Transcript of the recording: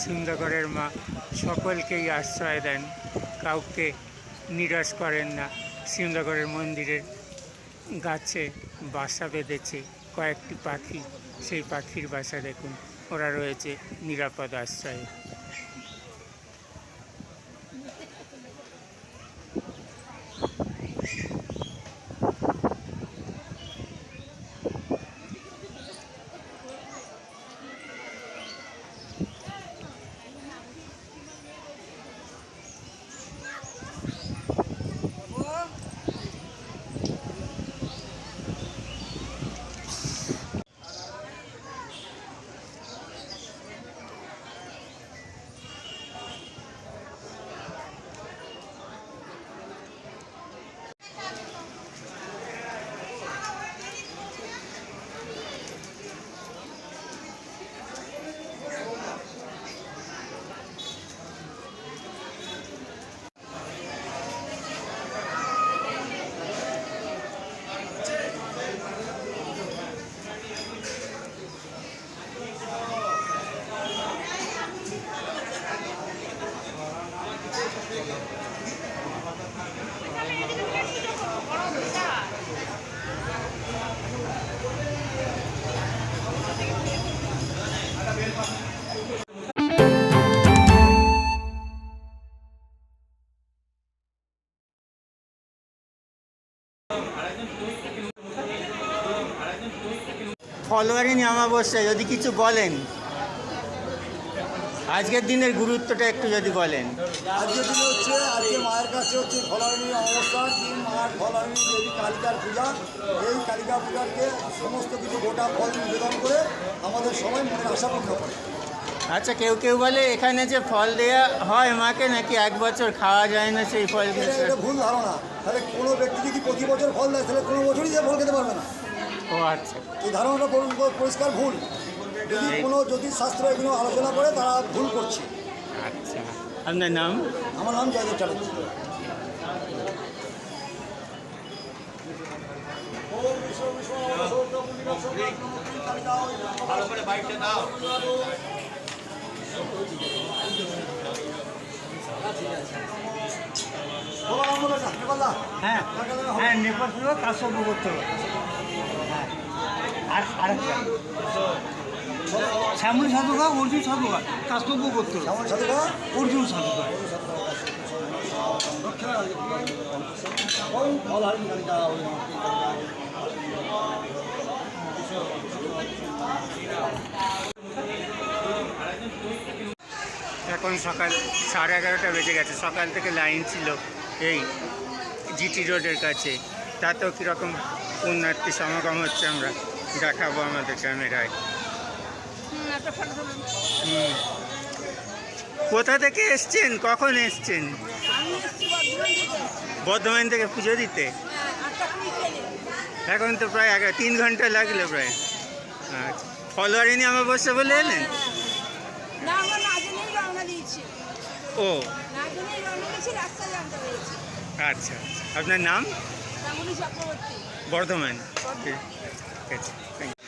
সিমলাগড়ের মা সকলকেই আশ্রয় দেন, কাউকে নিরাশ করেন না। সিমলাগড়ের মন্দিরের গাছে বাসা বেঁধেছে কয়েকটি পাখি, সেই পাখির বাসা দেখুন, ওরা রয়েছে নিরাপদ আশ্রয়ে। ফলোয়ারিনী অমাবস্যা যদি কিছু বলেন, আজকের দিনের গুরুত্বটা একটু যদি বলেন। আজকের দিনে হচ্ছে, আজকে মায়ের কাছে হচ্ছে ফলারিনী অমাবস্যা, দিন মায়ের ফলারিনী দেবী কালিকার পূজা। এই কালিকা পূজাকে সমস্ত কিছু গোটা ফল নিবেদন করে আমাদের সবাই মনের আশা পূর্ণ করে। আচ্ছা, কেউ কেউ বলে এখানে যে ফল দেয়া হয় মাকে, নাকি এক বছর খাওয়া যায় না সেই ফল। এটা ভুল ধারণা। তাহলে কোনো ব্যক্তি যদি প্রতি বছর ফল দেয় তাহলে কোনো বছরই সে ফল খেতে পারবে না। ও আচ্ছা, এই ধারণাটা পরিষ্কার ভুল। যদি কোনো জ্যোতিষশাস্ত্র এগুলো আলোচনা করে তারা ভুল করছে। আচ্ছা, আপনার নাম? আমার নাম জয়দেব চ্যাটার্জি। ভালো করে বাইকটা দাও। হ্যাঁ হ্যাঁ, নেপাল ছিল কাশ্যপ করতে হবে। হ্যাঁ, আর আরেকটা শ্যামলী সাধুকা, অর্জুন সাধুকা, কাশ্যপ করতে হবে। অর্জুন সাধুকা। এখন সকাল 11:30 বেজে গেছে। সকাল থেকে লাইন ছিল এই জিটি রোডের কাছে। তাতেও কীরকম পুণ্যার্থী সমাগম হচ্ছে আমরা দেখাবো আমাদের ক্যামেরায়। কোথা থেকে এসছেন, কখন এসছেন? বর্ধমান থেকে পুজো দিতে? এখন তো প্রায় 3 ঘন্টা লাগলো প্রায়। আচ্ছা, ফলোয়ারিনী অমাবস্যা বলে এলেন? ও আচ্ছা, আপনার নাম? বর্ধমান। ঠিক আছে, থ্যাংক ইউ।